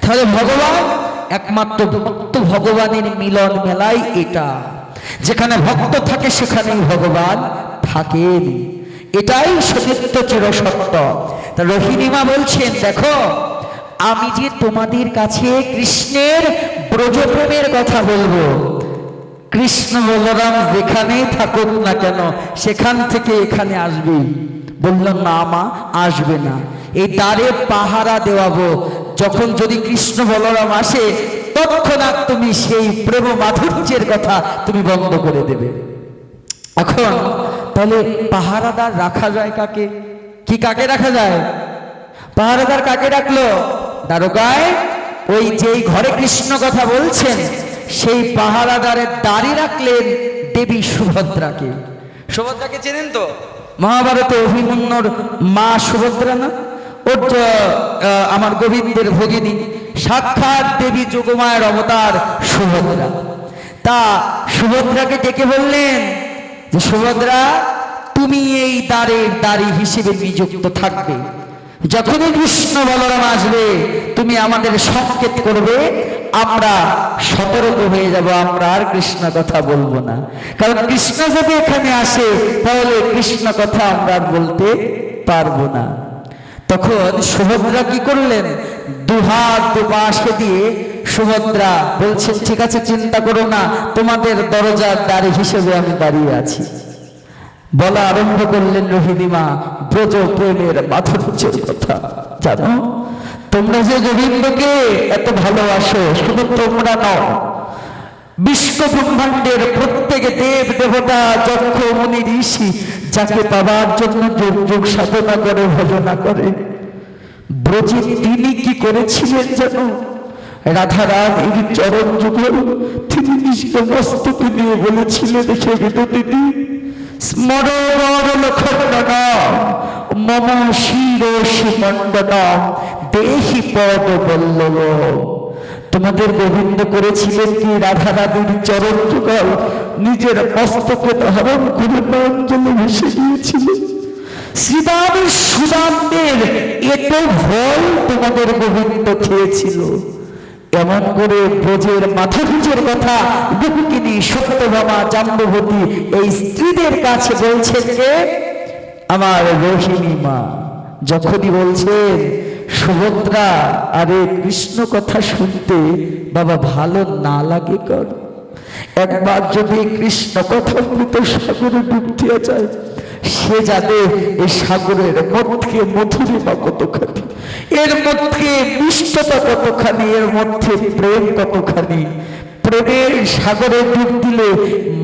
তাহলে ভগবান একমাত্র ভক্ত ভগবানের মিলন মেলাই এটা, যেখানে ভক্ত থাকে সেখানেই ভগবান থাকেন, এটাই সত্য চিরসত্য। তা রোহিণীমা বলছেন, দেখো আমি যে তোমাদের কাছে কৃষ্ণের ব্রজপ্রেমের কথা বলবো, কৃষ্ণ বলরাম যেখানেই থাকুক না কেন সেখান থেকে এখানে আসবে। বললাম না মা, আসবে না, এই দ্বারে পাহারা দেওয়াবো, যখন যদি কৃষ্ণ বলরাম আসে তৎক্ষণাৎ তুমি সেই প্রেম মাধুর্যের কথা তুমি বন্ধ করে দেবে। এখন তাহলে পাহারাদার রাখা যায় কাকে? কি কাকে রাখা যায়? পাহারাদার কাকে রাখলো? দ্বারকায় ওই যেই ঘরে কৃষ্ণ কথা বলছেন সেই পাহারাদারের দাঁড়ি রাখলেন দেবী সুভদ্রাকে। সুভদ্রাকে চেনেন তো? মহাভারতে অভিমন্যুর মা সুভদ্রা না? ওর আমার গোবিন্দের ভগিনী, সাক্ষাৎ দেবী যোগমায়ের অবতার সুভদ্রা। তা সুভদ্রাকে ডেকে বললেন যে সুভদ্রা, তুমি এই দ্বারের দাঁড়ি হিসেবে নিযুক্ত থাকবে, যখনই কৃষ্ণ বলরাম আসবে তুমি আমাদের সংকেত করবে, আমরা সতর্ক হয়ে যাব, আমরা আর কৃষ্ণ কথা বলবো না। কারণ কৃষ্ণ যদি এখানে আসে তাহলে কৃষ্ণ কথা আমরা বলতে পারবো না। তখন সুভদ্রা কি করলেন? দুহাত দুপাশে দিয়ে সুভদ্রা বলছেন, ঠিক আছে চিন্তা করো না, তোমাদের দরজার দ্বারে হিসেবে আমি দাঁড়িয়ে আছি। বলা আরম্ভ করলেন রোহিণীমা ব্রজ প্রেমের মাধুর্যের কথা। জানো তোমরা যে গোবিন্দকে এত ভালোবাসো, শুধু তোমরা নও, বিশ্ব ব্রহ্মাণ্ডের প্রত্যেক দেব দেবতা যক্ষ মুনি ঋষি যাকে পাবার জন্য যুগ যুগ সাধনা করে ভজনা করে, ব্রজে তিনি কি করেছিলেন জানো? রাধা রানীর চরণ যুগল তিনি নিজ মস্তকে নিয়ে বলেছিলেন, দেখে বিনোদিনী মম শিরোষিমণ্ডন দেহি পদ বল্লভ। তোমাদের গোবিন্দ করেছিলেন কি? রাধা রানীর চরণ যুগল নিজের মস্তকে ধারণ করে অঞ্জলি ভেসে গিয়েছিলেন। শ্রীদামের সুদামদের এত ভয় তোমাদের গোবিন্দ খেয়েছিল। এমন করে ব্রজের মাধুর্যের কথা রুক্মিণী, সত্যভামা, জাম্ববতী এই স্ত্রীদের কাছে বলছেন যে আমার রোহিণী মা। যখনই বলছেন সুভদ্রা, আরে কৃষ্ণ কথা শুনতে বাবা ভালো না লাগে কর, একবার যদি কৃষ্ণ কথা মৃত সাগরে ডুব দিয়া যায়, সে জানে এই সাগরের মধ্যে মধুরিমা কতখানি, এর মধ্যে মিষ্টতা কতখানি, এর মধ্যে প্রেম কতখানি। প্রেমের সাগরে ডুব দিলে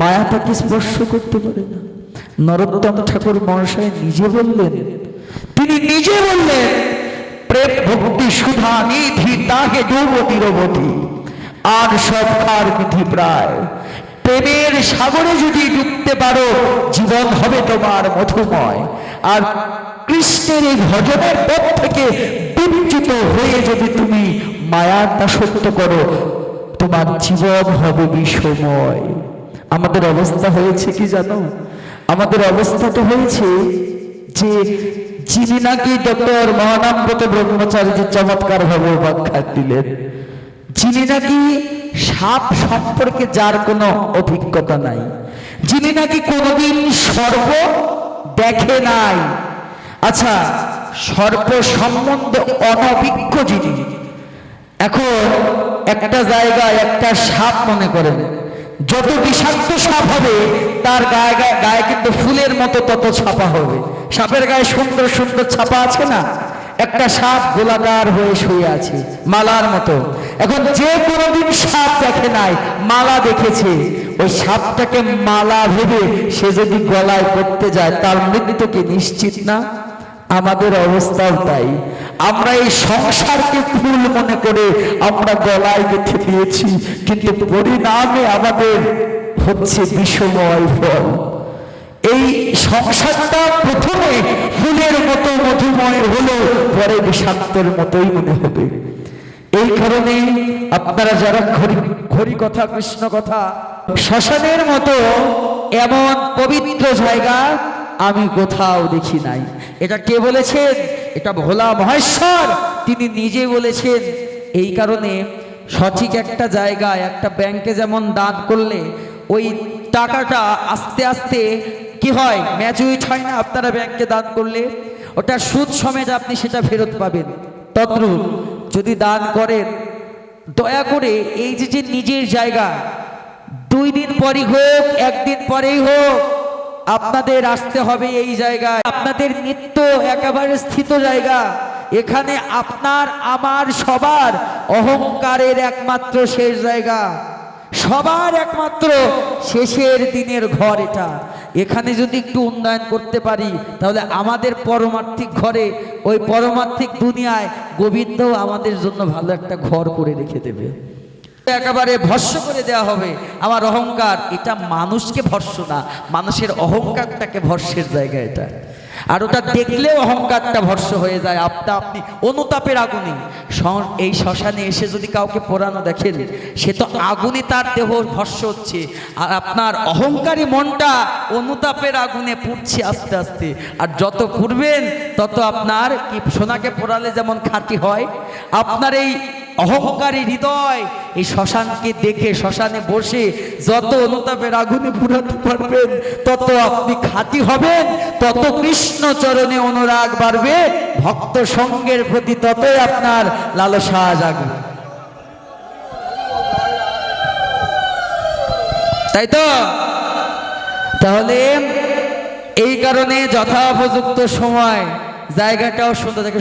মায়া তাকে স্পর্শ করতে পারে না। নরোত্তম ঠাকুর মহাশয় নিজে বললেন, তিনি নিজে বললেন, প্রেম ভক্তি সুধা নিধি তাহে ডুব নিরবধি, আর সব খার বিধি প্রায়। প্রেমের সাগরে যদি ডুবতে পারো জীবন হবে তোমার মধুময়। আর কৃষ্ণের এই ভজনের পথ থেকে বিচ্যুত হয়ে যদি তুমি মায়ার দাসত্ব করো তোমার জীবন হবে বিষময়। আমাদের অবস্থা হয়েছে কি জানো? আমাদের অবস্থাটা হয়েছে যে যিনি নাকি ডক্টর মহানামব্রত ব্রহ্মচারী চমৎকার ভাবে ব্যাখ্যা দিলেন, যিনি নাকি সাপ সম্পর্কে যার কোনো অভিজ্ঞতা নাই, যিনি নাকি কোনোদিন সর্প দেখে নাই, আচ্ছা সর্প সম্বন্ধে অনভিজ্ঞ যিনি, এখন একটা জায়গায় একটা সাপ মনে করেন, যত বিষাক্ত সাপ হবে তার গায়ে কিন্তু ফুলের মতো তত ছাপা হবে। সাপের গায়ে সুন্দর সুন্দর ছাপা আছে না? একটা সাপ গোলাকার হয়ে শুয়ে আছে মালার মতো। এখন যে কোনোদিন সাপ দেখে নাই, মালা দেখেছে, ওই সাপটাকে মালা ভেবে সে যদি গলায় পড়তে যায় তার মৃত্যু কি নিশ্চিত না? আমাদের অবস্থাও তাই। আমরা এই সংসারকে ফুল মনে করে আমরা গলায় গেঁথে দিয়েছি, কিন্তু পরিণামে আমাদের হচ্ছে বিষময় ফল। এই সংসারটা প্রথমে ফুলের মতো মধুময় হলো, পরে বিষাক্তের মতোই মনে হবে। এই কারণে আপনারা যারা হরি কথা কৃষ্ণ কথা, শ্মশানের মতো এমন পবিত্র জায়গা আমি কোথাও দেখি নাই। এটা কে বলেছেন? এটা ভোলা মহেশ্বর, তিনি নিজে বলেছেন এই কারণে সঠিক একটা জায়গায় একটা ব্যাংকে যেমন দান করলে ওই টাকাটা আস্তে আস্তে কি হয়, ম্যাচুইট হয় না, আপনারা ব্যাংকে দান করলে ওটা সুদ সমেত আপনি সেটা ফেরত পাবেন। তদ্রূপ যদি দান করেন, দয়া করে এই যে নিজের জায়গা 2 দিন পরই হোক, 1 দিন পরেই হোক, আপনাদের আসতে হবে এই জায়গায়। আপনাদের নিত্য একেবারে স্থিত জায়গা, এখানে আপনার আমার সবার অহংকারের একমাত্র শেষ জায়গা, সবার একমাত্র শেষের দিনের ঘর এটা। এখানে যদি একটু উন্নয়ন করতে পারি তাহলে আমাদের পরমার্থিক ঘরে, ওই পরমার্থিক দুনিয়ায় গোবিন্দও আমাদের জন্য ভালো একটা ঘর করে রেখে দেবে। একেবারে ভস্য করে দেওয়া হবে আমার অহংকার। এটা মানুষকে ভস্য না, মানুষের অহংকারটাকে ভস্যের জায়গা এটা। আর ওটা দেখলেও অহংকারটা ভস্য হয়ে যায় আপনি অনুতাপের আগুনে। এই শ্মশানে এসে যদি কাউকে পোড়ানো দেখেন, সে তো আগুনে তার দেহ ভস্য হচ্ছে, আর আপনার অহংকারী মনটা অনুতাপের আগুনে পুড়ছে আস্তে আস্তে। আর যত পুড়বেন তত আপনার কি সোনাকে পোড়ালে যেমন খাঁটি হয়, আপনার এই অহংকারী হৃদয় এই শ্মশানকে দেখে, শ্মশানে বসে যত অনুতাপের আগুনে পুরাতে পারবেন তত আপনি খাঁটি হবেন, তত কৃষ্ণ চরণে অনুরাগ বাড়বে, ভক্ত সঙ্গের প্রতি ততই আপনার লালসা জাগবে। তাই তো? তাহলে এই কারণে যথোপযুক্ত সময় জায়গাটাও সুন্দর থাকে।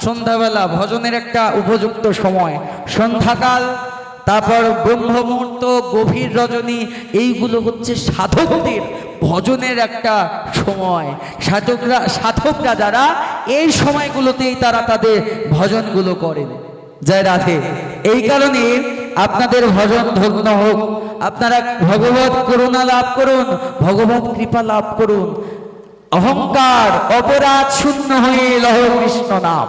সন্ধ্যাবেলা ভজনের একটা উপযুক্ত সময় সন্ধ্যাকাল, তারপর ব্রহ্ম মুহূর্ত, গভীর রজনী, এইগুলো হচ্ছে সাধকদের ভজনের একটা সময়। সাধকরা যারা এই সময়গুলোতেই তারা তাদের ভজনগুলো করেন। জয় রাধে। এই কারণে আপনাদের ভজন ধন্য হোক, আপনারা ভগবত করুণা লাভ করুন, ভগবত কৃপা লাভ করুন। অহংকার অপরাধ শূন্য হয়ে লহ কৃষ্ণ নাম,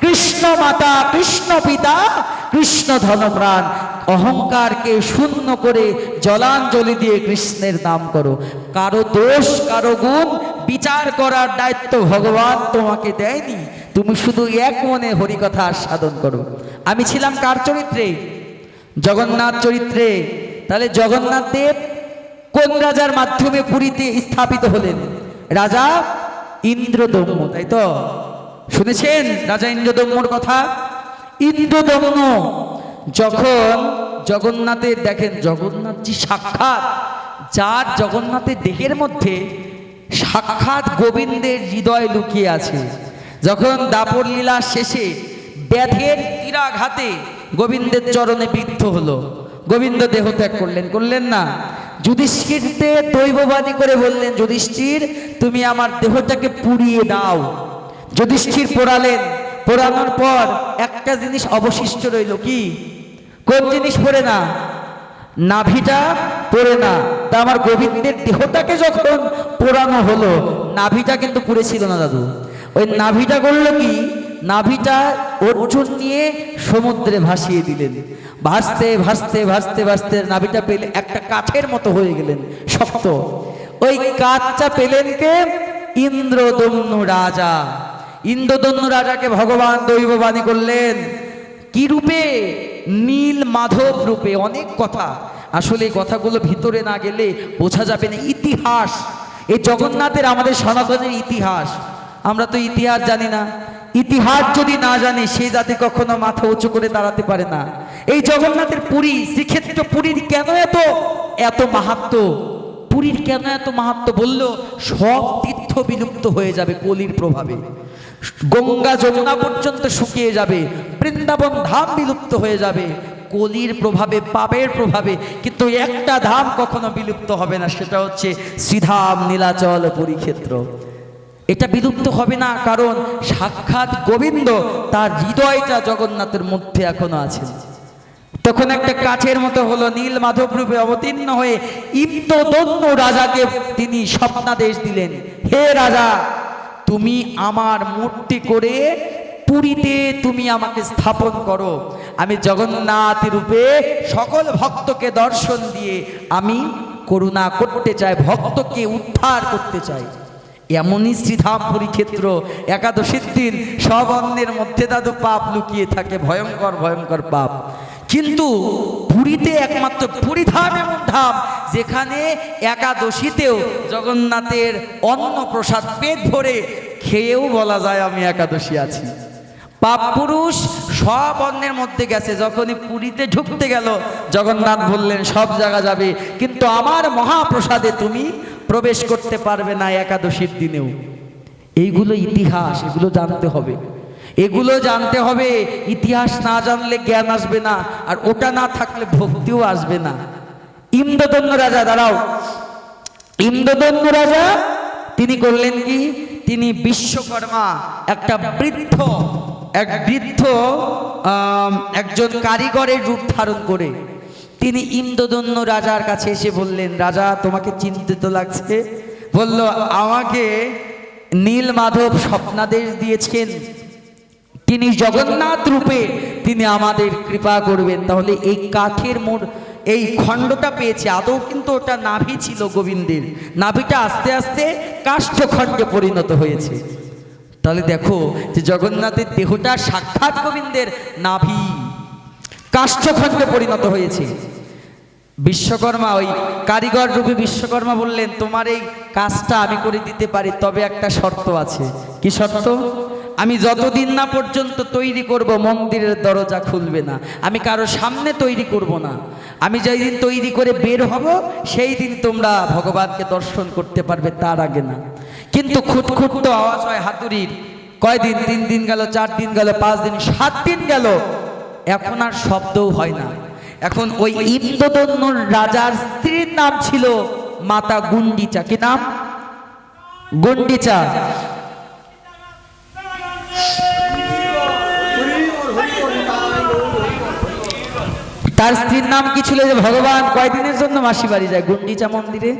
কৃষ্ণ মাতা, কৃষ্ণ পিতা, কৃষ্ণ ধনপ্রাণ। অহংকারকে শূন্য করে জলাঞ্জলি দিয়ে কৃষ্ণের নাম করো। কারো দোষ কারো গুণ বিচার করার দায়িত্ব ভগবান তোমাকে দেয়নি, তুমি শুধু এক মনে হরিকথা সাধন করো। আমি ছিলাম কার চরিত্রে? জগন্নাথ চরিত্রে। তাহলে জগন্নাথ দেব কোন রাজার মাধ্যমে পুরীতে স্থাপিত হলেন? রাজা ইন্দ্রদম্য, তাই তো? শুনেছেন রাজা ইন্দ্রদম্যর কথা? ইন্দ্রদম্য যখন জগন্নাথের দেখেন, জগন্নাথজি সাক্ষাৎ, যার জগন্নাথের দেহের মধ্যে সাক্ষাৎ গোবিন্দের হৃদয় লুকিয়ে আছে। যখন দাপর লীলা শেষে ব্যাধের তীরাঘাতে গোবিন্দের চরণে বিদ্ধ হলো, গোবিন্দ দেহ ত্যাগ করলেন না? যুধিষ্ঠিরকে দৈববাণী করে বললেন, যুধিষ্ঠির তুমি আমার দেহটাকে পুড়িয়ে দাও। যুধিষ্ঠির পোড়ালেন, পোড়ানোর পর একটা জিনিস অবশিষ্ট রইল। কি? কোন জিনিস পড়ে না? নাভিটা পড়ে না। তা আমার গোবিন্দের দেহটাকে যখন পোড়ানো হলো, নাভিটা কিন্তু পুড়েছিল না দাদু। ওই নাভিটা করলো কি? নাভিটা অর্জুন নিয়ে সমুদ্রে ভাসিয়ে দিলেন। ভাসতে ভাসতে ভাসতে ভাসতে নাভিটা পেলে একটা কাঠের মতো হয়ে গেলেন, শক্ত। ওই কাঠটা পেলেন কে? ইন্দ্রদম্য রাজা। ইন্দ্রদম্য রাজাকে ভগবান দৈববাণী করলেন কি রূপে? নীল মাধব রূপে। অনেক কথা, আসলে এই কথাগুলো ভিতরে না গেলে বোঝা যাবে না। ইতিহাস, এই জগন্নাথের আমাদের সনাতনের ইতিহাস, আমরা তো ইতিহাস জানি না। ইতিহাস যদি না জানি, সে জাতি কখনো মাথা উঁচু করে দাঁড়াতে পারে না। এই জগন্নাথের পুরী, শ্রীক্ষেত্র পুরীর কেন এত মাহাত্ম্য? পুরীর কেন এত মাহাত্ম্য? বলল সব তীর্থ বিলুপ্ত হয়ে যাবে কলির প্রভাবে, গঙ্গা যমুনা পর্যন্ত শুকিয়ে যাবে, বৃন্দাবন ধাম বিলুপ্ত হয়ে যাবে কলির প্রভাবে, পাপের প্রভাবে। কিন্তু একটা ধাম কখনো বিলুপ্ত হবে না, সেটা হচ্ছে শ্রীধাম নীলাচল পুরীক্ষেত্র। এটা বিলুপ্ত হবে না, কারণ সাক্ষাৎ গোবিন্দ, তার হৃদয়টা জগন্নাথের মধ্যে এখনো আছে। তখন একটা কাঠের মতো হলো, নীল মাধব রূপে অবতীর্ণ হয়ে ইন্দ্রদম্য রাজাকে তিনি স্বপ্নাদেশ দিলেন, হে রাজা, তুমি আমার মূর্তি করে পুরীতে তুমি আমাকে স্থাপন করো। আমি জগন্নাথ রূপে সকল ভক্তকে দর্শন দিয়ে আমি করুণা করতে চাই, ভক্তকে উদ্ধার করতে চাই। এমনই শ্রীধাম পুরীক্ষেত্র, একাদশীর দিন সব অন্নের মধ্যে দাদু পাপ লুকিয়ে থাকে, ভয়ঙ্কর ভয়ঙ্কর পাপ। কিন্তু পুরীতে একমাত্র পুরী ধাম এমন ধাম যেখানে একাদশীতেও জগন্নাথের অন্ন প্রসাদ পেট ভরে খেয়েও বলা যায় আমি একাদশী আছি। পাপ পুরুষ সব অন্নের মধ্যে গেছে, যখনই পুরীতে ঢুকতে গেল জগন্নাথ বললেন সব জায়গা যাবে, কিন্তু আমার মহাপ্রসাদে তুমি প্রবেশ করতে পারবে না একাদশীর দিনেও। এইগুলো ইতিহাস, এগুলো জানতে হবে, এগুলো জানতে হবে। ইতিহাস না জানলে জ্ঞান আসবে না, আর ওটা না থাকলে ভক্তিও আসবে না। ইন্দ্রদন্য রাজা, দাঁড়াও, ইন্দ্রদন্য রাজা তিনি করলেন কি, তিনি বিশ্বকর্মা একটা বৃদ্ধ একজন কারিগরের রূপ ধারণ করে তিনি ইন্দ্রদন্য রাজার কাছে এসে বললেন, রাজা তোমাকে চিন্তিত লাগছে। বলল, আমাকে নীল মাধব স্বপ্নাদেশ দিয়েছেন, তিনি জগন্নাথ রূপে তিনি আমাদের কৃপা করবেন। তাহলে এই কাঠের এই খণ্ডটা পেয়েছে, আদৌ কিন্তু ওটা নাভি ছিল গোবিন্দের, নাভিটা আস্তে আস্তে কাষ্ঠখণ্ডে পরিণত হয়েছে। তাহলে দেখো যে জগন্নাথের দেহটা সাক্ষাৎ গোবিন্দের নাভি কাষ্ঠখণ্ডে পরিণত হয়েছে। বিশ্বকর্মা, ওই কারিগর রূপে বিশ্বকর্মা বললেন, তোমার এই কাজটা আমি করে দিতে পারি, তবে একটা শর্ত আছে। কি শর্ত? আমি যতদিন না পর্যন্ত তৈরি করব মন্দিরের দরজা খুলবে না, আমি কারো সামনে তৈরি করব না। আমি যেই দিন তৈরি করে বের হব সেই দিন তোমরা ভগবানকে দর্শন করতে পারবে, তার আগে না। কিন্তু খুঁতখুত তো আওয়াজ হয় হাতুড়ির। কয়দিন? 3 দিন গেল, 4 দিন গেল, 5 দিন, 7 দিন গেল, এখন আর শব্দও হয় না। এখন ওই ইন্দ্রদন্য রাজার স্ত্রীর নাম ছিল মাতা গুন্ডিচা। কি নাম? গুন্ডিচা। তার স্ত্রীর নাম কি ছিল? যে ভগবান কয়দিনের জন্য মাসি বাড়ি যায় গুন্ডিচা মন্দিরে?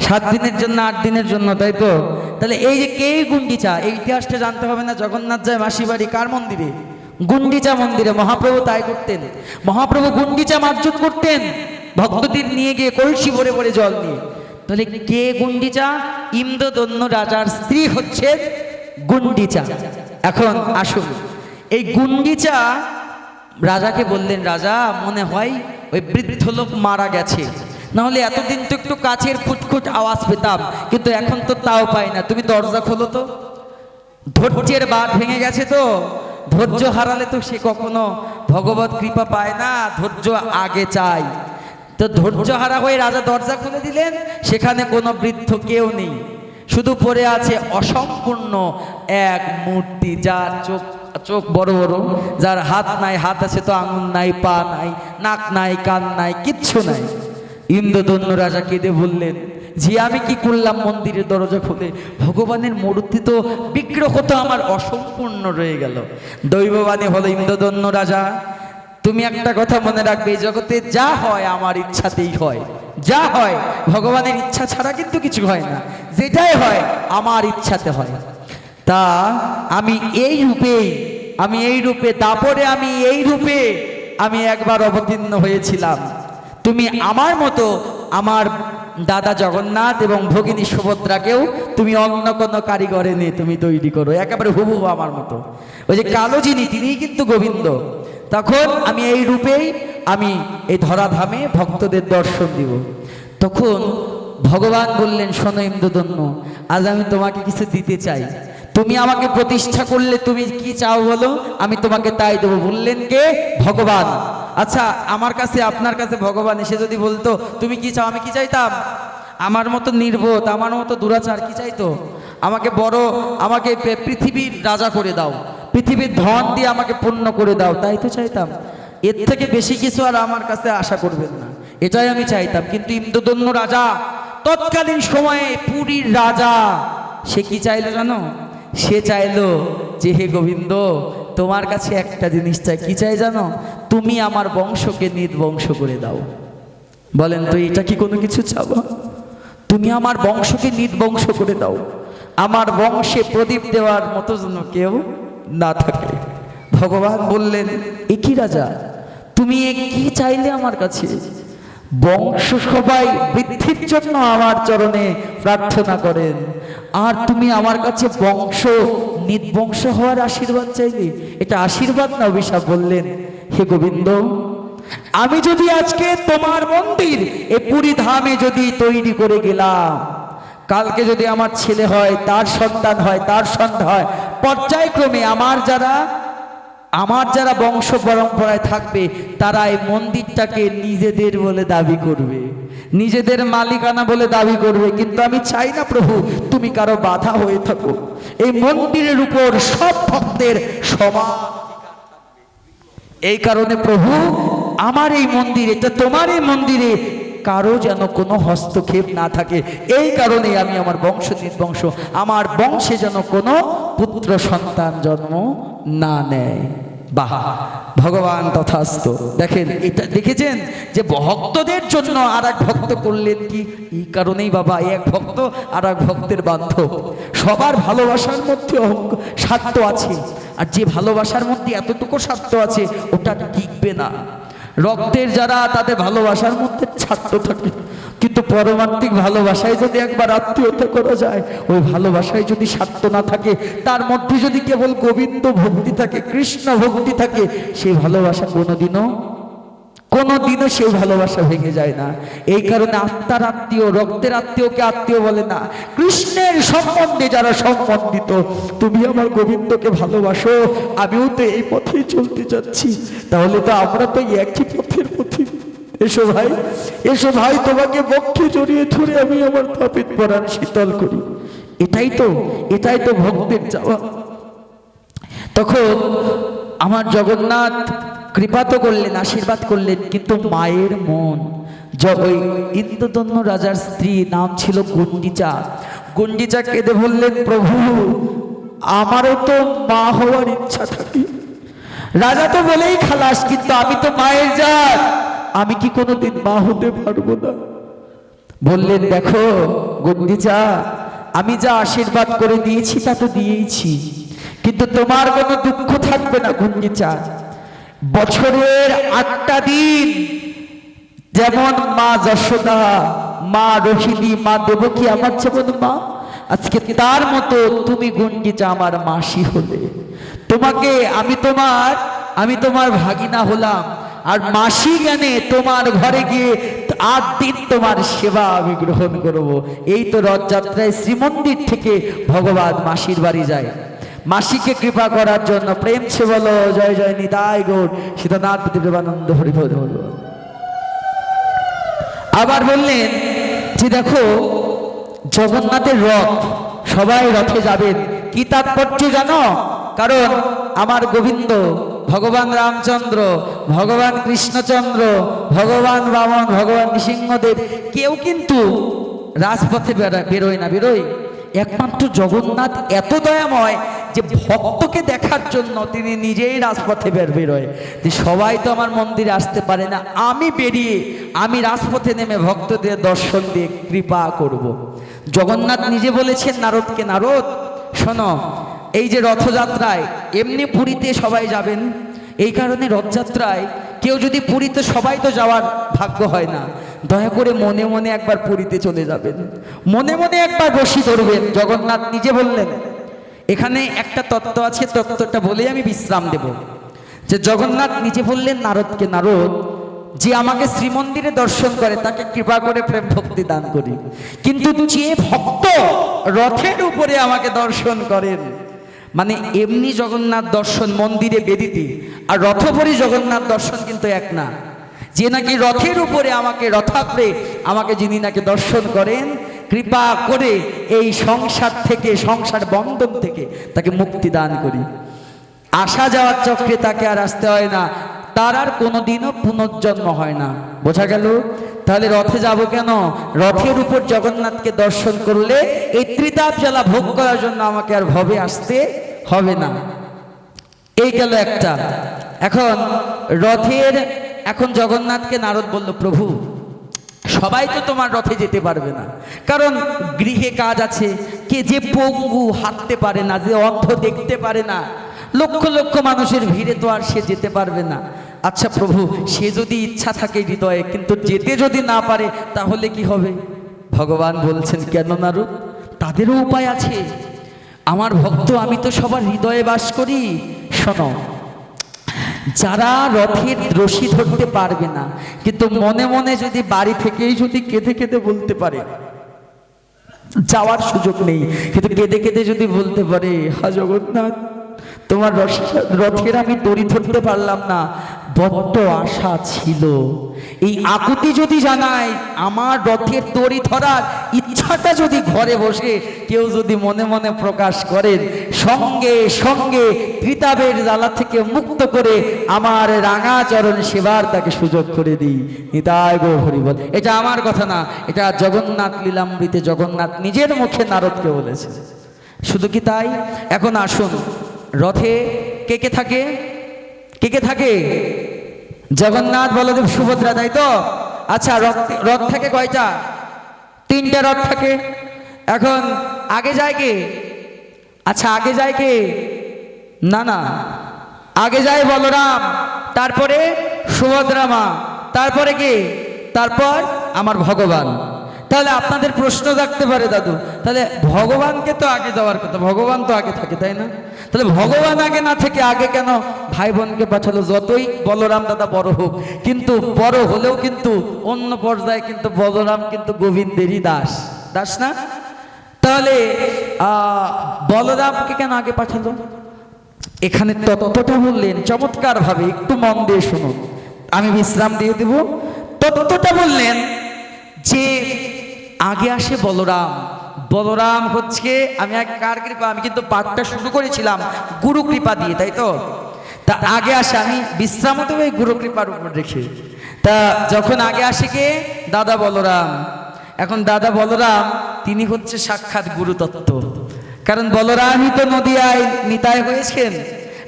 7 দিনের জন্য, 8 দিনের জন্য, তাই তো? তাহলে এই যে কে গুন্ডিচা, এই ইতিহাসটা জানতে হবে না। জগন্নাথ যায় মাসি বাড়ি কার মন্দিরে? গুন্ডিচা মন্দিরে। মহাপ্রভু তাই করতেন, মহাপ্রভু গুন্ডিচা মার্জন করতেন, ভক্তদের নিয়ে গিয়ে কলসি ভরে ভরে জল নিয়ে। তাহলে কে গুন্ডিচা? ইন্দ্রদন্য রাজার স্ত্রী হচ্ছে গুন্ডিচা। এখন আসুন, এই গুন্ডিচা রাজাকে বললেন, রাজা মনে হয় ওই বৃদ্ধ লোক মারা গেছে, নাহলে এতদিন তো একটু কাছের খুটখুট আওয়াজ পেতাম, কিন্তু এখন তো তাও পাই না। তুমি দরজা খোলো তো। ধৈর্যের বাঁধ ভেঙে গেছে তো, ধৈর্য হারালে তো সে কখনো ভগবত কৃপা পায় না, ধৈর্য আগে চাই। তো ধৈর্য হারা হয়ে রাজা দরজা খুলে দিলেন, সেখানে কোনো বৃদ্ধ কেউ নেই, শুধু পড়ে আছে অসম্পূর্ণ এক মূর্তি, যার চোখ বড় বড়, যার হাত নাই, হাত আছে তো আঙুল নাই, পা নাই, নাক নাই, কান নাই, কিচ্ছু নাই। ইন্দ্রদন্য রাজা কেঁদে বললেন, যে আমি কি করলাম মন্দিরের দরজা খুলে? ভগবানের মূর্তি তো, বিগ্রহ তো আমার অসম্পূর্ণ রয়ে গেল। দৈববাণী হলো, ইন্দ্রদন্য রাজা তুমি একটা কথা মনে রাখবে, এই জগতে যা হয় আমার ইচ্ছাতেই হয়। যা হয় ভগবানের ইচ্ছা ছাড়া কিন্তু কিছু হয় না, যেটাই হয় আমার ইচ্ছাতে হয়। তা আমি এই রূপে তারপরে আমি একবার অবতীর্ণ হয়েছিলাম। তুমি আমার মতো আমার দাদা জগন্নাথ এবং ভগিনী সুভদ্রাকেও তুমি অন্য কোনো কারিগরে নিয়ে তুমি তৈরি করো, একেবারে হুবহু আমার মতো। ওই যে কালো যিনি, তিনিই কিন্তু গোবিন্দ। তখন আমি এই রূপেই আমি এই ধরাধামে ভক্তদের দর্শন দিব। তখন ভগবান বললেন, শোনো ইন্দ্রদন্য, আজ আমি তোমাকে কিছু দিতে চাই। তুমি আমাকে প্রতিষ্ঠা করলে, তুমি কি চাও বলো, আমি তোমাকে তাই দেবো। বললেন কে? ভগবান। আচ্ছা, আমার কাছে, আপনার কাছে ভগবান এসে যদি বলতো তুমি কি চাও, আমি কি চাইতাম? আমার মতো নির্বোধ, আমার মতো দুরাচার কি চাইতো? আমাকে পৃথিবীর রাজা করে দাও, পৃথিবীর ধন দিয়ে আমাকে পূর্ণ করে দাও, তাই তো চাইতাম। এর থেকে বেশি কিছু আর আমার কাছে আশা করবেন না, এটাই আমি চাইতাম। কিন্তু ইন্দ্রদন্য রাজা, তৎকালীন সময়ে পুরীর রাজা, সে কি চাইলো জানো? সে চাইলো যে হে গোবিন্দ, তোমার কাছে একটা জিনিস চাই। কি চাই জানো? তুমি আমার বংশকে নির্বংশ করে দাও। বলেন তো, এটা কি কোনো কিছু চাওয়া? তুমি আমার বংশকে নির্বংশ করে দাও, আমার বংশে প্রদীপ দেওয়ার মতো যেন কেউ না থাকে। ভগবান বললেন, এ কি রাজা, তুমি কি চাইলে আমার কাছে? বংশ সবাই বৃদ্ধির জন্য আমার চরণে প্রার্থনা করেন, আর তুমি আমার কাছে বংশ নির্বংশ হওয়ার আশীর্বাদ চাইলে? এটা আশীর্বাদ না অভিশাপ? বললেন, হে গোবিন্দ, আমি যদি আজকে তোমার মন্দির এ পুরী ধামে যদি তৈরি করে গেলাম, কালকে যদি আমার ছেলে হয়, তার সন্তান হয়, তার সন্তান হয়, পর্যায়ক্রমে আমার যারা বংশ পরম্পরায় থাকবে তারা এই মন্দিরটাকে নিজেদের বলে দাবি করবে, নিজেদের মালিকানা বলে দাবি করবে। কিন্তু আমি চাই না প্রভু তুমি কারো বাধা হয়ে থাকো। এই মন্দিরের উপর সব ভক্তের সমান। এই কারণে প্রভু আমার এই মন্দির, এটা তোমার এই মন্দিরে কারো যেন কোনো হস্তক্ষেপ না থাকে। এই কারণে আমি আমার বংশ নির্বংশ, আমার বংশে যেন কোনো পুত্র সন্তান জন্ম না নেয়। বাহ, ভগবান তথাস্তু। দেখেন, এটা দেখেছেন যে ভক্তদের জন্য আর এক ভক্ত করলেন কি? এই কারণেই বাবা, এক ভক্ত আর এক ভক্তের বান্ধব। সবার ভালোবাসার মধ্যে স্বার্থ আছে, আর যে ভালোবাসার মধ্যে এতটুকু স্বার্থ আছে ওটা টিকবে না। রক্তের যারা, তাদের ভালোবাসার মধ্যে স্বার্থ থাকে, কিন্তু পরমাত্মিক ভালোবাসায় যদি একবার আত্মীয়তা করা যায়, ওই ভালোবাসায় যদি স্বার্থ না থাকে, তার মধ্যে যদি কেবল গোবিন্দ ভক্তি থাকে, কৃষ্ণ ভক্তি থাকে, সেই ভালোবাসা কোনোদিনও সেই ভালোবাসা ভেঙে যায় না। এই কারণে আত্মার আত্মীয়, রক্তের আত্মীয়কে আত্মীয় বলে না। কৃষ্ণের সম্বন্ধে যারা সম্বন্ধিত, তুমি আমার গোবিন্দকে ভালোবাসো, আমিও তো এই পথেই চলতে যাচ্ছি, তাহলে তো আমরা তো একই পথের পথে। এসো ভাই, এসো ভাই, তোমাকে বক্ষে জড়িয়ে ধরে আমি আমার তাপিত পরাণ শীতল করি। এটাই তো ভক্তের চাওয়া। তখন আমার জগন্নাথ কৃপা তো করলেন, আশীর্বাদ করলেন, কিন্তু মায়ের মন, ওই ইন্দ্রদন্য রাজার স্ত্রী, নাম ছিল গুন্ডিচা। গুন্ডিচা কেঁদে বললেন, প্রভু আমারও তো মা হওয়ার ইচ্ছা থাকে। রাজা তো বলেই খালাস, কিন্তু আমি তো মায়ের জাত, আমি কি কোনোদিন মা হতে পারবো না? বললেন, দেখো গুন্ডিচা, আমি যা আশীর্বাদ করে দিয়েছি তা তো দিয়েইছি, কিন্তু তোমার কোনো দুঃখ থাকবে না গুন্ডিচা। বছরের 8টা দিন যেমন মা যশোদা, মা রোহিণী, মা দেবকী আমার যেমন মা, আজকে তার মতো তুমি গুন্ডিচা আমার মাসি হলে। তোমাকে আমি তোমার ভাগিনা হলাম, আর মাসি জ্ঞানে তোমার ঘরে গিয়ে 8 দিন তোমার সেবা আমি গ্রহণ করব। এই তো রথযাত্রায় শ্রীমন্দির থেকে ভগবান মাসির বাড়ি যায় মাসিকে কৃপা করার জন্য। প্রেম সে বলো জয় জয় নিতাই গৌর সীতানাথ দেবানন্দ হরিভদ। আবার বললেন যে দেখো, জগন্নাথের রথ, সবাই রথে যাবেন। কি তাৎপর্য জানো? কারণ আমার গোবিন্দ, ভগবান রামচন্দ্র, ভগবান কৃষ্ণচন্দ্র, ভগবান বামন, ভগবান নৃসিংহদেব কেউ কিন্তু রাজপথে বেরোয়। একমাত্র জগন্নাথ এত দয়াময় যে ভক্তকে দেখার জন্য তিনি নিজেই রাজপথে বেরোয়। যে সবাই তো আমার মন্দিরে আসতে পারে না, আমি রাজপথে নেমে ভক্তদের দর্শন দিয়ে কৃপা করব। জগন্নাথ নিজে বলেছেন নারদকে, নারদ শোনো, এই যে রথযাত্রায় এমনি পুরীতে সবাই যাবেন, এই কারণে রথযাত্রায় কেউ যদি পুরীতে, সবাই তো যাওয়ার ভাগ্য হয় না, দয়া করে মনে মনে একবার পুরীতে চলে যাবেন, মনে মনে একবার বসি ধরবেন। জগন্নাথ নিজে বললেন। এখানে একটা তত্ত্ব আছে, তত্ত্বটা বলে আমি বিশ্রাম দেব। যে জগন্নাথ নিজে বললেন নারদকে, নারদ, যে আমাকে শ্রীমন্দিরে দর্শন করে তাকে কৃপা করে প্রেম ভক্তি দান করি, কিন্তু যে ভক্ত রথের উপরে আমাকে দর্শন করেন, মানে এমনি জগন্নাথ দর্শন মন্দিরে বেদিতে, আর রথপরি জগন্নাথ দর্শন কিন্তু এক না। যে নাকি রথের উপরে আমাকে, রথাগ্রে আমাকে যিনি নাকি দর্শন করেন, কৃপা করে এই সংসার থেকে, সংসার বন্ধন থেকে তাকে মুক্তি দান করি। আসা যাওয়ার চক্রে তাকে আর আসতে হয় না, তার আর কোনোদিনও পুনর্জন্ম হয় না। বোঝা গেল? তাহলে রথে যাব কেন? রথের উপর জগন্নাথকে দর্শন করলে এই ত্রিতাপ জ্বালা ভোগ করার জন্য আমাকে আর ভবে আসতে হবে না। এই গেল একটা। এখন জগন্নাথকে নারদ বলল, প্রভু সবাই তো তোমার রথে যেতে পারবে না, কারণ গৃহে কাজ আছে। কে যে পঙ্গু, হাঁটতে পারে না, যে অন্ধ, দেখতে পারে না, লক্ষ লক্ষ মানুষের ভিড়ে তো আর সে যেতে পারবে না। আচ্ছা প্রভু, সে যদি ইচ্ছা থাকে হৃদয়ে কিন্তু যেতে যদি না পারে তাহলে কি হবে? ভগবান বলছেন, কেন নারদ, তাদেরও উপায় আছে। আমার ভক্ত, আমি তো সবার হৃদয়ে বাস করি। শোনো, যারা রথের রশি ধরতে পারবে না কিন্তু মনে মনে যদি বাড়ি থেকেই যদি কেঁদে কেঁদে বলতে পারে, যাওয়ার সুযোগ নেই কিন্তু কেঁদে কেঁদে যদি বলতে পারে, হা জগন্নাথ, তোমার রথের আমি দড়ি ধরতে পারলাম না, বড্ড আশা ছিল, এই আকুতি যদি জানায়, আমার রথের দড়ি ধরার ইচ্ছাটা যদি ঘরে বসে কেউ যদি মনে মনে প্রকাশ করেন, সঙ্গে সঙ্গে ত্রিতাবের জ্বালা থেকে মুক্ত করে আমার রাঙা চরণ সেবার তাকে সুযোগ করে দিই। নিতাই গো হরি বল। এটা আমার কথা না, এটা জগন্নাথ লীলামৃতে জগন্নাথ নিজের মুখে নারদকে বলেছে। শুধু কি তাই? এখন আসুন, রথে কে কে থাকে? কে কে থাকে? জগন্নাথ, বলদেব, সুভদ্রা, তাই তো? আচ্ছা, রথ থাকে কয়টা? 3টে রথ থাকে। এখন আগে যায় কে? আচ্ছা, আগে যায় কে? না না, আগে যায় বলরাম, তারপরে সুভদ্রা মা, তারপরে কে? তারপর আমার ভগবান। তাহলে আপনাদের প্রশ্ন জাগতে পারে, দাদু, তাহলে ভগবানকে তো আগে যাওয়ার কথা, ভগবান তো আগে থাকে, তাই না? তাহলে ভগবান আগে না থেকে আগে কেন ভাই বোনকে পাঠালো? যতই বলরাম দাদা বড় হোক, কিন্তু বড় হলেও কিন্তু অন্য পর্যায়ে কিন্তু বলরাম কিন্তু গোবিন্দেরই দাস, দাস না? তাহলে বলরামকে কেন আগে পাঠালো? এখানে তত্ত্বটা বললেন চমৎকার ভাবে, একটু মন দিয়ে শুনুন, আমি বিশ্রাম দিয়ে দেব। তত্ত্বটা বললেন যে আগে আসে বলরাম। বলরাম হচ্ছে, আমি কার কৃপা, আমি কিন্তু পাঠটা শুরু করেছিলাম গুরু কৃপা দিয়ে, তাই তো? তা আগে আসে, আমি বিশ্রাম দেবো গুরু কৃপার উপর রেখে। তা যখন আগে আসে কে? দাদা বলরাম। এখন দাদা বলরাম তিনি হচ্ছে সাক্ষাৎ গুরু তত্ত্ব, কারণ বলরামই তো নদিয়ায় নিতাই হয়েছেন,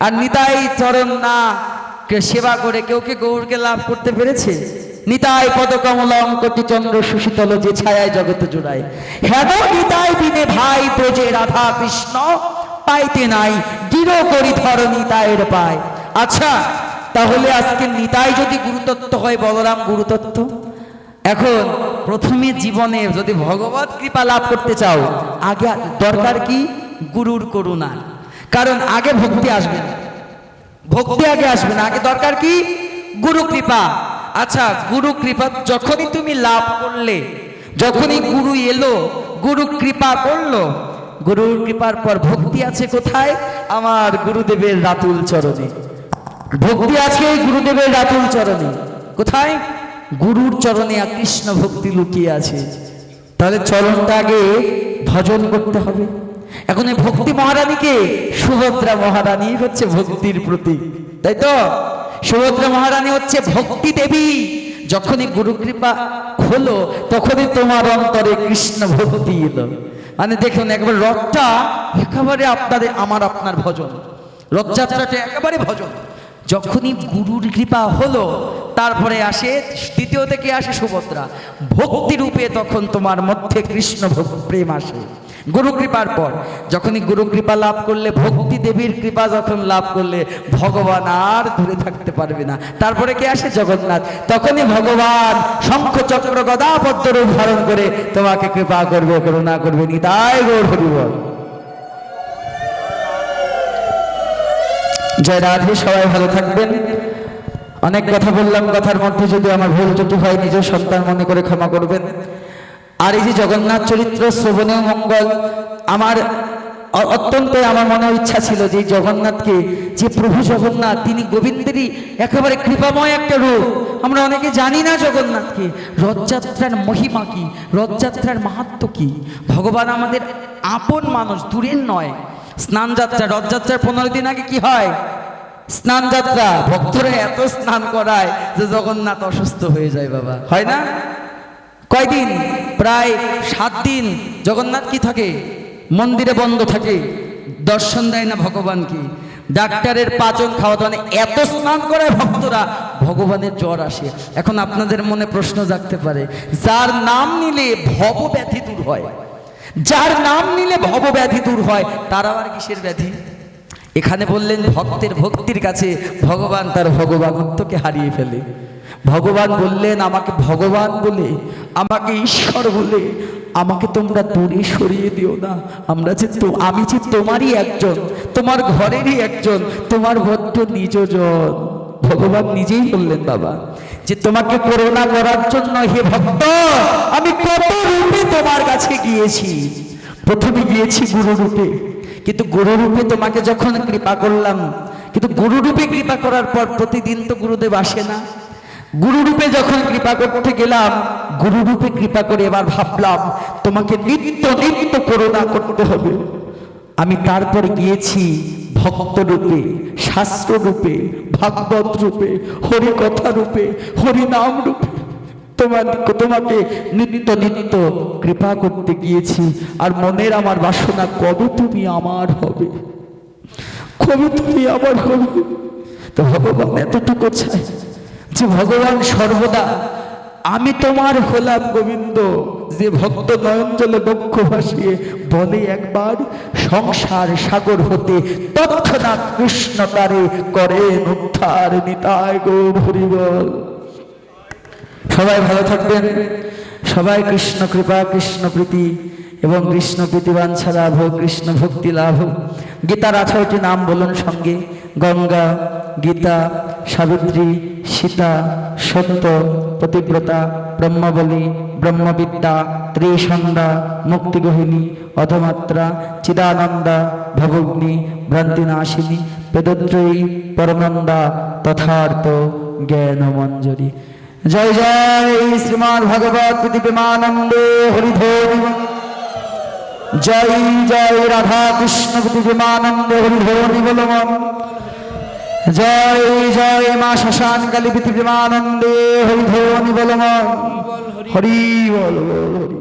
আর নিতাই চরণ না সেবা করে কেউ কে গৌরকে লাভ করতে পেরেছে? নিতাই পদকমলং কোটি চন্দ্র সুশীতল যে ছায়ায় জগত জুড়ায়, হেন নিতাই বিনে ভাই ব্রজে রাধা কৃষ্ণ পাইতে নাই, দৃঢ় করি ধর নিতাইয়ের পায়। আচ্ছা, তাহলে আজকে নিতাই যদি গুরুতত্ত্ব হয়, বলরাম গুরুতত্ত্ব। এখন প্রথমে জীবনে যদি ভগবত কৃপা লাভ করতে চাও, আগে দরকার কি? গুরুর করুণা। কারণ আগে ভক্তি আসবে না, ভক্তি আগে আসবে না, আগে দরকার কি? গুরু কৃপা। আচ্ছা, গুরু কৃপা যখনই তুমি লাভ করলে, যখনই গুরু এলো, গুরু কৃপা করলো, গুরুর কৃপার পর ভক্তি আছে কোথায়? আমার গুরুদেবের রাতুল চরণে ভক্তি আছে, গুরুদেবের রাতুল চরণে। কোথায়? গুরুর চরণে কৃষ্ণ ভক্তি লুকিয়ে আছে। তাহলে চরণটা আগে ভজন করতে হবে। এখন এই ভক্তি মহারানীকে, সুভদ্রা মহারানী হচ্ছে ভক্তির প্রতীক, তাই তো? সুভদ্রা মহারানী হচ্ছে ভক্তি দেবী। যখনই গুরু কৃপা হলো তখনই তোমার অন্তরে কৃষ্ণ ভক্তি এলো। মানে দেখুন, একবার রথটা একেবারে আপনাদের আমার আপনার ভজন, রথযাত্রাটা একেবারে ভজন। যখনই গুরুর কৃপা হলো তারপরে আসে দ্বিতীয় থেকে আসে সুভদ্রা ভক্তি রূপে, তখন তোমার মধ্যে কৃষ্ণ প্রেম আসে গুরু কৃপার পর। যখনই গুরু কৃপা লাভ করলে, ভক্তি দেবীর কৃপা যখন লাভ করলে, ভগবান আর দূরে থাকতে পারবে না। তারপরে কে আসে? জগন্নাথ। তখনই ভগবান শঙ্খ চক্র গদা পদ্ম রূপ ধারণ করে তোমাকে কৃপা করবে, করুণা করবে। নিতাই গৌর হরি বল। জয় রাধে। সবাই ভালো থাকবেন। অনেক কথা বললাম, কথার মধ্যে যদি আমার ভুল ত্রুটি হয় নিজের সন্তান মনে করে ক্ষমা করবেন। আর এই যে জগন্নাথ চরিত্র শ্রবণেও মঙ্গল, আমার অত্যন্ত আমার মনে ইচ্ছা ছিল যে জগন্নাথকে, যে প্রভু জগন্নাথ তিনি গোবিন্দেরই একেবারে কৃপাময় একটা রূপ। আমরা অনেকে জানি না জগন্নাথকে, রথযাত্রার মহিমা কি, রথযাত্রার মাহাত্ম্য কি। ভগবান আমাদের আপন মানুষ, দূরের নয়। স্নান যাত্রা, রথযাত্রার 15 দিন আগে কি হয়? স্নান যাত্রা। ভক্তরা এত স্নান করায় যে জগন্নাথ অসুস্থ হয়ে যায় বাবা, হয় না? কয়দিন? প্রায় 7 দিন জগন্নাথ কি থাকে? মন্দিরে বন্ধ থাকে, দর্শন দেয় না ভগবানকে। ডাক্তারের পাচন খাওয়াতে, মানে এত স্নান করে ভক্তরা, ভগবানের জ্বর আসে। এখন আপনাদের মনে প্রশ্ন জাগতে পারে, যার নাম নিলে ভব ব্যাধি দূর হয়, যার নাম নিলে ভব ব্যাধি দূর হয়, তার আবার কিসের ব্যাধি? এখানে বললেন ভক্তের ভক্তির কাছে ভগবান তার ভগবানত্বকে হারিয়ে ফেলে। ভগবান বললেন আমাকে ভগবান বলে, আমাকে ঈশ্বর বলে আমাকে তোমরা দূরে সরিয়ে দিও না। আমি যে তোমারই একজন, তোমার ঘরেরই একজন, তোমার বদ্ধ নিজজন। ভগবান নিজেই বললেন বাবা যে তোমাকে করুণা করার জন্য হে ভক্ত আমি কত রূপে তোমার কাছে গিয়েছি। প্রথমে গিয়েছি গুরু রূপে, কিন্তু গুরু রূপে তোমাকে যখন কৃপা করলাম, কিন্তু গুরু রূপে কৃপা করার পর প্রতিদিন তো গুরুদেব আসে না। গুরু রূপে যখন কৃপা করতে গেলাম, গুরু রূপে কৃপা করে এবার ভাবলাম তোমাকে নিত্য নিত্য করুণা করতে হবে। আমি তারপরে গিয়েছি ভক্ত রূপে, শাস্ত্র রূপে, ভাগবত রূপে, হরিকথা রূপে, হরিনাম রূপে তোমাকে নিত্য নিত্য কৃপা করতে গিয়েছি। আর মনের আমার বাসনা কবে তুমি আমার হবে, কবে তুমি আমার হবে। তো ভগবান এতটুকু চাই যে ভগবান সর্বদা আমি তোমার হলাম গোবিন্দ। যে ভক্ত নয়ন জলে বক্ষ ভাসিয়ে বলে একবার সংসার সাগর হতে তৎক্ষণাৎ কৃষ্ণ তারে করে উদ্ধার, নিতাই গৌর হরি বল। সবাই ভালো থাকবেন, সবাই কৃষ্ণ কৃপা, কৃষ্ণ প্রীতি এবং কৃষ্ণ প্রীতিবান লাভ, কৃষ্ণ ভক্তি লাভ। গীতার 18টি নাম বলুন সঙ্গে: গঙ্গা, গীতা, সাবিত্রী, সীতা, সত্য, পতিব্রতা, ব্রহ্মবলী, ব্রহ্মবিদ্যা, ত্রিসন্ধ্যা, মুক্তিগোহিনী, অধমাত্রা, চিদানন্দা, ভবগ্নি, ভ্রান্তিনাশিনী, বেদত্রয়ী, পরমন্দা, তথার্থ জ্ঞানমঞ্জরি। জয় জয় শ্রীমান ভগবত দিব্যমানন্দে হরিধরি। জয় জয় রাধা কৃষ্ণ দিব্যমানন্দে হরিধরি বল। জয় জয় মা শ্মশান কালী দিব্যমানন্দে হরিধরি বল। হরি বল হরি।